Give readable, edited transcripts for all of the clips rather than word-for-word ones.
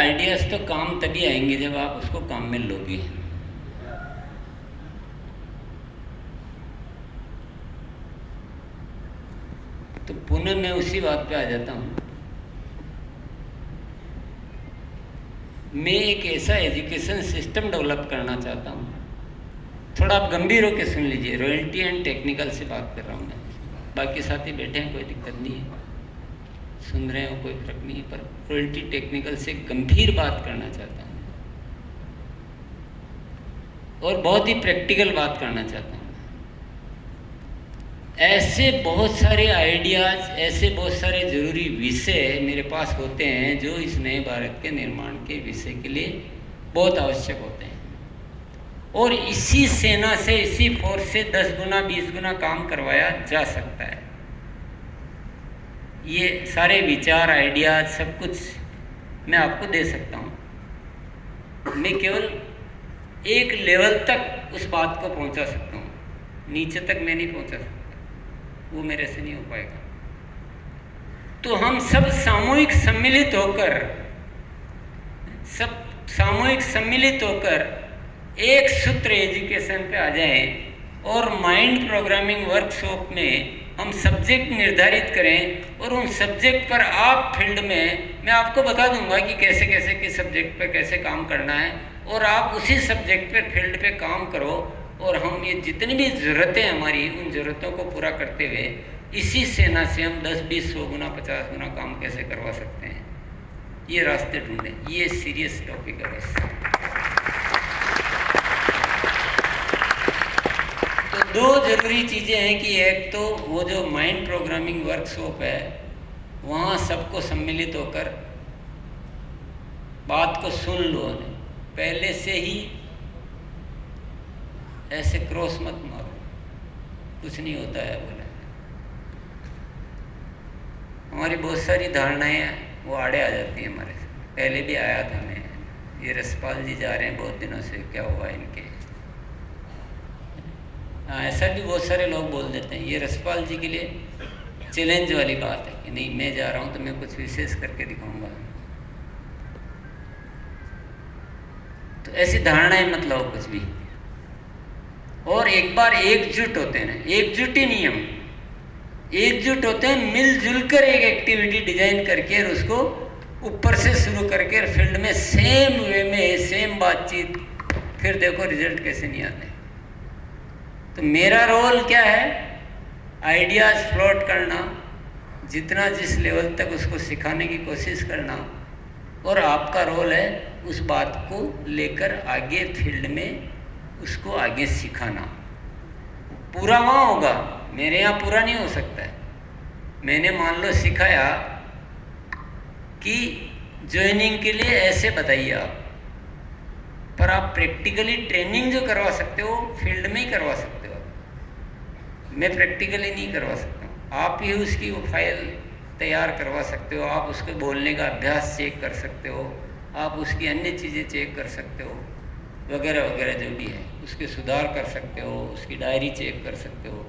Ideas तो काम तभी आएंगे जब आप उसको काम में लोगे। तो पुनः मैं उसी बात पे आ जाता हूँ। मैं एक ऐसा एजुकेशन सिस्टम डेवलप करना चाहता हूँ। थोड़ा आप गंभीर होकर सुन लीजिए, रॉयल्टी एंड टेक्निकल से बात कर रहा हूँ मैं। बाकी साथी बैठे हैं, कोई दिक्कत नहीं है, सुन रहे हो, कोई फर्क नहीं है, पर रॉयल्टी टेक्निकल से गंभीर बात करना चाहता हूँ और बहुत ही प्रैक्टिकल बात करना चाहता हूँ। ऐसे बहुत सारे आइडियाज़, ऐसे बहुत सारे ज़रूरी विषय मेरे पास होते हैं जो इस नए भारत के निर्माण के विषय के लिए बहुत आवश्यक होते हैं। और इसी सेना से, इसी फोर्स से 10 गुना 20 गुना काम करवाया जा सकता है। ये सारे विचार, आइडियाज, सब कुछ मैं आपको दे सकता हूँ। मैं केवल एक लेवल तक उस बात को पहुँचा सकता हूँ, नीचे तक मैं नहीं पहुँचा सकता, वो मेरे से नहीं हो पाएगा। तो हम सब सामूहिक सम्मिलित होकर एक सूत्र एजुकेशन पे आ जाएं और माइंड प्रोग्रामिंग वर्कशॉप में हम सब्जेक्ट निर्धारित करें और उन सब्जेक्ट पर आप फील्ड में, मैं आपको बता दूंगा कि कैसे कैसे किस सब्जेक्ट पे कैसे काम करना है, और आप उसी सब्जेक्ट पे फील्ड पे काम करो। और हम ये जितनी भी ज़रूरतें हमारी, उन ज़रूरतों को पूरा करते हुए इसी सेना से हम 10, 20, 100 गुना 50 गुना काम कैसे करवा सकते हैं, ये रास्ते ढूंढें। ये सीरियस टॉपिक है बस। तो दो ज़रूरी चीज़ें हैं कि एक तो वो जो माइंड प्रोग्रामिंग वर्कशॉप है, वहाँ सबको सम्मिलित होकर बात को सुन लो, पहले से ही ऐसे क्रॉस मत मारो, कुछ नहीं होता है बोले। हमारी बहुत सारी धारणाएं वो आड़े आ जाती हैं हमारे से। पहले भी आया था मैं, ये रसपाल जी जा रहे हैं बहुत दिनों से, क्या हुआ इनके। हाँ, ऐसा भी बहुत सारे लोग बोल देते हैं। ये रसपाल जी के लिए चैलेंज वाली बात है कि नहीं, मैं जा रहा हूँ तो मैं कुछ विशेष करके दिखाऊंगा। तो ऐसी धारणाएं मत लो कुछ भी। और एक बार एकजुट होते हैं ना, एकजुटी नियम, एकजुट होते हैं, मिलजुल कर एक एक्टिविटी डिजाइन करके और उसको ऊपर से शुरू करके फील्ड में सेम वे में सेम बातचीत, फिर देखो रिजल्ट कैसे नहीं आते। तो मेरा रोल क्या है? आइडियाज फ्लोट करना, जितना जिस लेवल तक उसको सिखाने की कोशिश करना, और आपका रोल है उस बात को लेकर आगे फील्ड में उसको आगे सिखाना। पूरा वहाँ होगा, मेरे यहाँ पूरा नहीं हो सकता है। मैंने मान लो सिखाया कि ज्वाइनिंग के लिए ऐसे बताइए आप, पर आप प्रैक्टिकली ट्रेनिंग जो करवा सकते हो फील्ड में ही करवा सकते हो। मैं प्रैक्टिकली नहीं करवा सकता हूँ। आप ही उसकी वो फाइल तैयार करवा सकते हो, आप उसके बोलने का अभ्यास चेक कर सकते हो, आप उसकी अन्य चीज़ें चेक कर सकते हो, वगैरह वगैरह जो भी है उसके सुधार कर सकते हो, उसकी डायरी चेक कर सकते हो।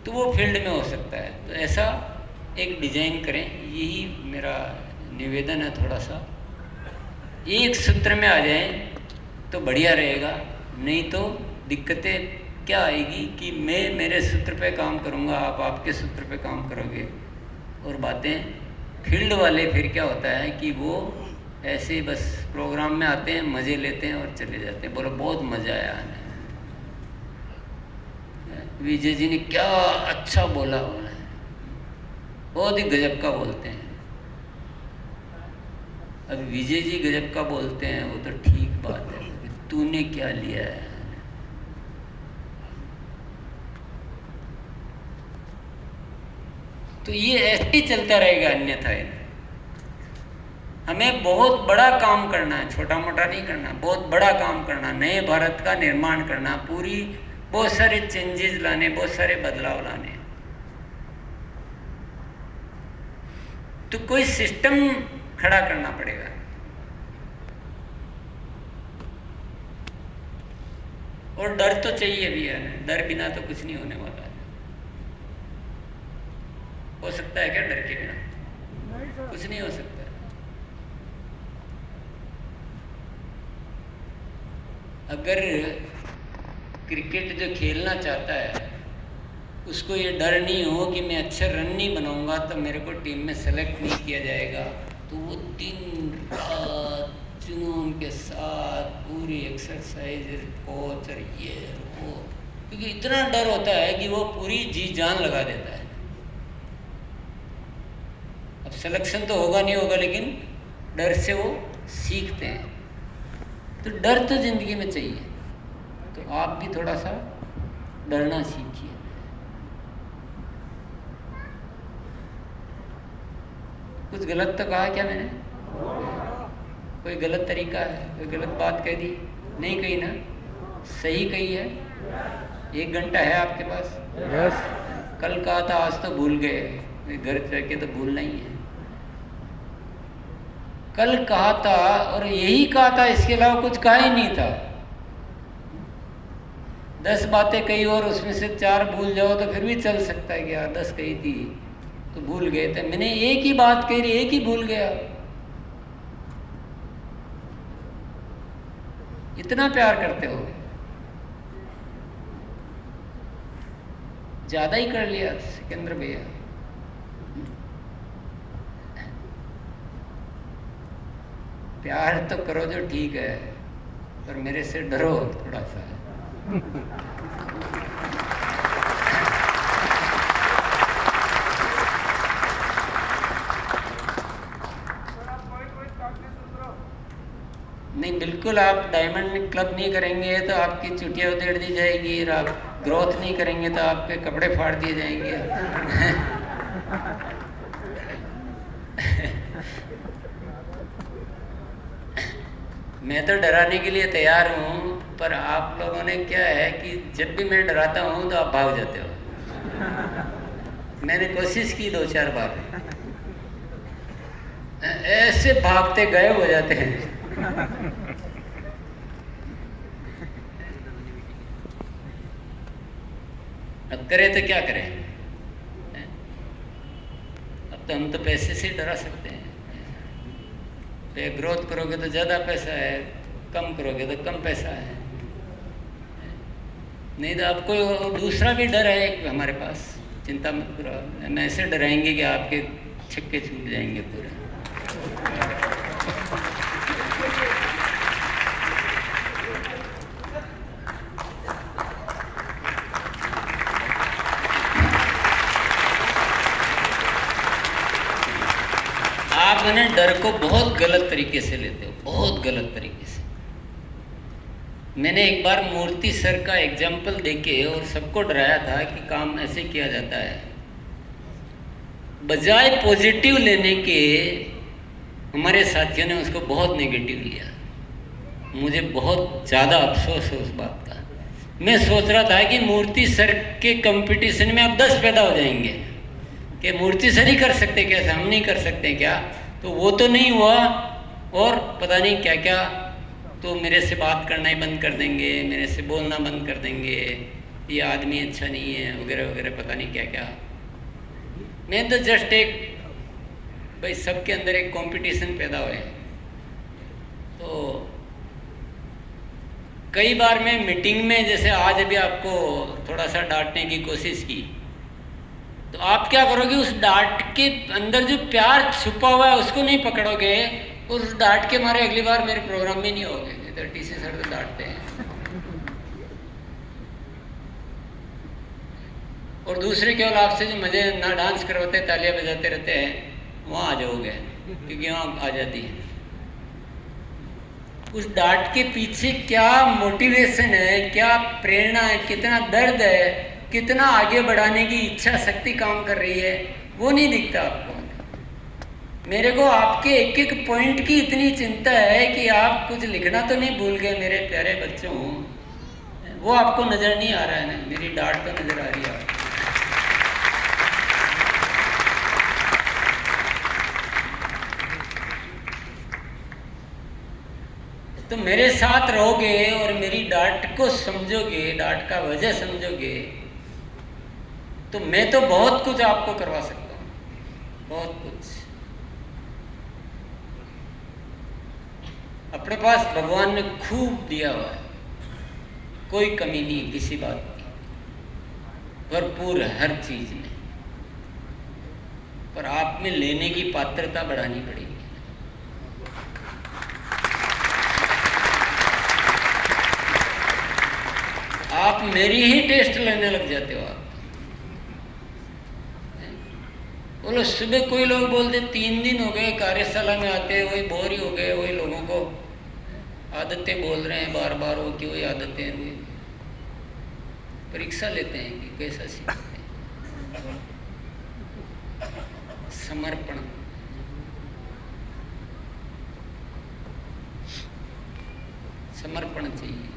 तो वो फील्ड में हो सकता है। तो ऐसा एक डिज़ाइन करें, यही मेरा निवेदन है। थोड़ा सा एक सूत्र में आ जाएं तो बढ़िया रहेगा, नहीं तो दिक्कतें क्या आएगी कि मैं मेरे सूत्र पे काम करूँगा, आप आपके सूत्र पे काम करोगे, और बातें फील्ड वाले फिर क्या होता है कि वो ऐसे ही बस प्रोग्राम में आते हैं, मज़े लेते हैं और चले जाते हैं। बोलो बहुत मज़ा आया है, विजय जी ने क्या अच्छा बोला, बहुत ही गजब का बोलते हैं। अब विजय जी गजब का बोलते हैं वो तो ठीक बात है, तूने क्या लिया है। तो ये ऐसे ही चलता रहेगा, अन्यथा हमें बहुत बड़ा काम करना है, छोटा मोटा नहीं करना, बहुत बड़ा काम करना, नए भारत का निर्माण करना, पूरी बहुत सारे चेंजेस लाने, बहुत सारे बदलाव लाने। तो कोई सिस्टम खड़ा करना पड़ेगा। और डर तो चाहिए भी है, डर बिना तो कुछ नहीं होने वाला है। हो सकता है क्या डर के बिना? कुछ नहीं हो सकता। अगर क्रिकेट जो खेलना चाहता है उसको ये डर नहीं हो कि मैं अच्छा रन नहीं बनाऊंगा तो मेरे को टीम में सेलेक्ट नहीं किया जाएगा, तो वो दिन रात जुनून के साथ पूरी एक्सरसाइज, कोच और ये वो, क्योंकि इतना डर होता है कि वो पूरी जी जान लगा देता है। अब सिलेक्शन तो होगा नहीं होगा, लेकिन डर से वो सीखते हैं। तो डर तो जिंदगी में चाहिए, तो आप भी थोड़ा सा डरना सीखिए। कुछ गलत तो कहा क्या मैंने? कोई गलत तरीका है, कोई गलत बात कह दी? नहीं कही ना, सही कही है। 1 घंटा है आपके पास। यस। कल कहा था, आज तो भूल गए, घर जाके तो भूलना ही है। कल कहा था और यही कहा था, इसके अलावा कुछ कहा ही नहीं था। 10 बातें कही और उसमें से 4 भूल जाओ तो फिर भी चल सकता है कि यार 10 कही थी तो भूल गए थे। मैंने एक ही बात कही, एक ही भूल गया। इतना प्यार करते हो, ज्यादा ही कर लिया सिकंदर भैया। प्यार तो करो जो ठीक है, पर मेरे से डरो थोड़ा सा। नहीं, बिल्कुल आप डायमंड क्लब नहीं करेंगे तो आपकी चुटिया उधेड़ दी जाएगी, और आप ग्रोथ नहीं करेंगे तो आपके कपड़े फाड़ दिए जाएंगे। मैं तो डराने के लिए तैयार हूँ, पर आप लोगों ने क्या है कि जब भी मैं डराता हूँ तो आप भाग जाते हो। मैंने कोशिश की 2-4 बार, ऐसे भागते गायब हो जाते हैं। अब करें तो क्या करें? अब तो हम तो पैसे से डरा सकते हैं। तो ग्रोथ करोगे तो ज़्यादा पैसा है, कम करोगे तो कम पैसा है। नहीं तो आपको दूसरा भी डर है एक हमारे पास, चिंता मत करो। हम ऐसे डराएंगे कि आपके छक्के छूट जाएंगे पूरे। आप मैंने डर को बहुत गलत तरीके से लेते हो, बहुत गलत तरीके से। मैंने एक बार मूर्ति सर का एग्जाम्पल देके और सबको डराया था कि काम ऐसे किया जाता है। बजाय पॉजिटिव लेने के हमारे साथियों ने उसको बहुत नेगेटिव लिया। मुझे बहुत ज़्यादा अफसोस है उस बात का। मैं सोच रहा था कि मूर्ति सर के कंपटीशन में अब 10 पैदा हो जाएंगे कि मूर्ति सर ही कर सकते, कैसे हम नहीं कर सकते क्या? तो वो तो नहीं हुआ, और पता नहीं क्या क्या, तो मेरे से बात करना ही बंद कर देंगे, मेरे से बोलना बंद कर देंगे, ये आदमी अच्छा नहीं है वगैरह वगैरह, पता नहीं क्या क्या। मैं तो जस्ट एक भाई सबके अंदर एक कंपटीशन पैदा हुए। तो कई बार मैं मीटिंग में, जैसे आज अभी आपको थोड़ा सा डांटने की कोशिश की, तो आप क्या करोगे, उस डांट के अंदर जो प्यार छुपा हुआ है उसको नहीं पकड़ोगे, और उस डांट के मारे अगली बार मेरे प्रोग्राम में नहीं होगे। इधर टीसी सर तो डांटते हैं, और दूसरे केवल आपसे जो मजे ना डांस करवाते, तालियां बजाते रहते हैं, वहाँ आ जाओगे, क्योंकि वहाँ आ जाती है। उस डांट के पीछे क्या मोटिवेशन है, क्या प्रेरणा है, कितना दर्द है, कितना आगे बढ़ाने की इच्छा शक्ति काम कर रही है, वो नहीं दिखता आपको। मेरे को आपके एक एक पॉइंट की इतनी चिंता है कि आप कुछ लिखना तो नहीं भूल गए मेरे प्यारे बच्चों, वो आपको नजर नहीं आ रहा है ना। मेरी डांट तो नजर आ रही है आपको। तो मेरे साथ रहोगे और मेरी डांट को समझोगे, डांट का वजह समझोगे, तो मैं तो बहुत कुछ आपको करवा सकता हूँ, बहुत कुछ। अपने पास भगवान ने खूब दिया हुआ है, कोई कमी नहीं किसी बात की, भरपूर हर चीज में, पर आप में लेने की पात्रता बढ़ानी पड़ेगी। आप मेरी ही टेस्ट लेने लग जाते हो। आप बोलो, सुबह कोई लोग बोलते 3 दिन हो गए कार्यशाला में आते, वही बोर ही हो गए, वही लोगों को आदतें बोल रहे हैं बार बार, वो की वही आदतें, वही परीक्षा लेते हैं कि कैसा सीखते हैं। समर्पण, समर्पण चाहिए।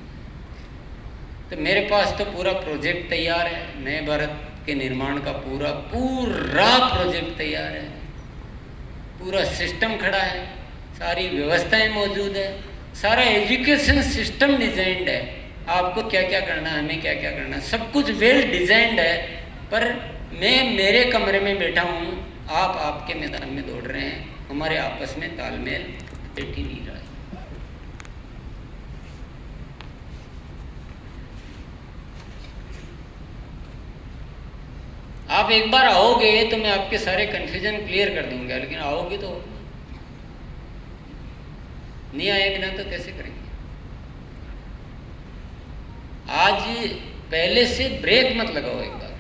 तो मेरे पास तो पूरा प्रोजेक्ट तैयार है, नए भारत के निर्माण का पूरा प्रोजेक्ट तैयार है, पूरा सिस्टम खड़ा है, सारी व्यवस्थाएं मौजूद है, सारा एजुकेशन सिस्टम डिजाइंड है। आपको क्या क्या करना है, हमें क्या क्या करना है, सब कुछ वेल डिजाइंड है। पर मैं मेरे कमरे में बैठा हूँ, आप आपके मैदान में दौड़ रहे हैं, हमारे आपस में तालमेल बैठ ही नहीं रहा है। आप एक बार आओगे तो मैं आपके सारे कंफ्यूजन क्लियर कर दूंगा, लेकिन आओगे तो, नहीं आए बिना तो कैसे करेंगे। आज पहले से ब्रेक मत लगाओ, एक बार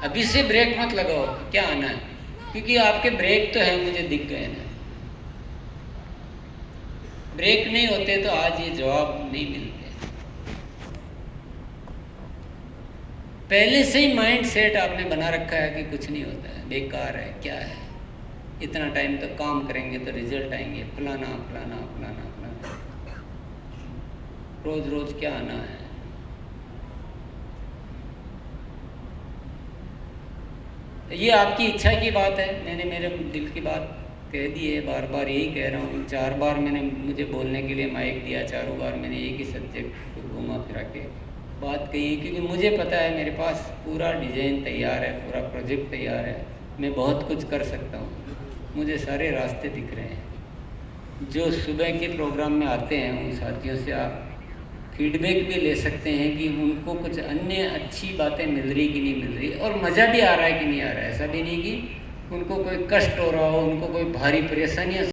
अभी से ब्रेक मत लगाओ क्या आना है, क्योंकि आपके ब्रेक तो है, मुझे दिख गए ना। ब्रेक नहीं होते तो आज ये जवाब नहीं मिलते। पहले से ही माइंड सेट आपने बना रखा है कि कुछ नहीं होता है, बेकार है, क्या है, इतना टाइम तक काम करेंगे तो रिजल्ट आएंगे, फलाना फलाना फलाना फलाना, रोज रोज क्या आना है। ये आपकी इच्छा की बात है, मैंने मेरे दिल की बात कह दी है, बार बार यही कह रहा हूँ। 4 बार मैंने मुझे बोलने के लिए माइक दिया, चारों बार मैंने एक ही सब्जेक्ट को घुमा फिरा के बात कही, क्योंकि मुझे पता है मेरे पास पूरा डिजाइन तैयार है, पूरा प्रोजेक्ट तैयार है, मैं बहुत कुछ कर सकता हूँ, मुझे सारे रास्ते दिख रहे हैं। जो सुबह के प्रोग्राम में आते हैं उन साथियों से आप फीडबैक भी ले सकते हैं कि उनको कुछ अन्य अच्छी बातें मिल रही कि नहीं मिल रही, और मज़ा भी आ रहा है कि नहीं आ रहा है। ऐसा भी नहीं कि उनको कोई कष्ट हो रहा हो, उनको कोई भारी परेशानियाँ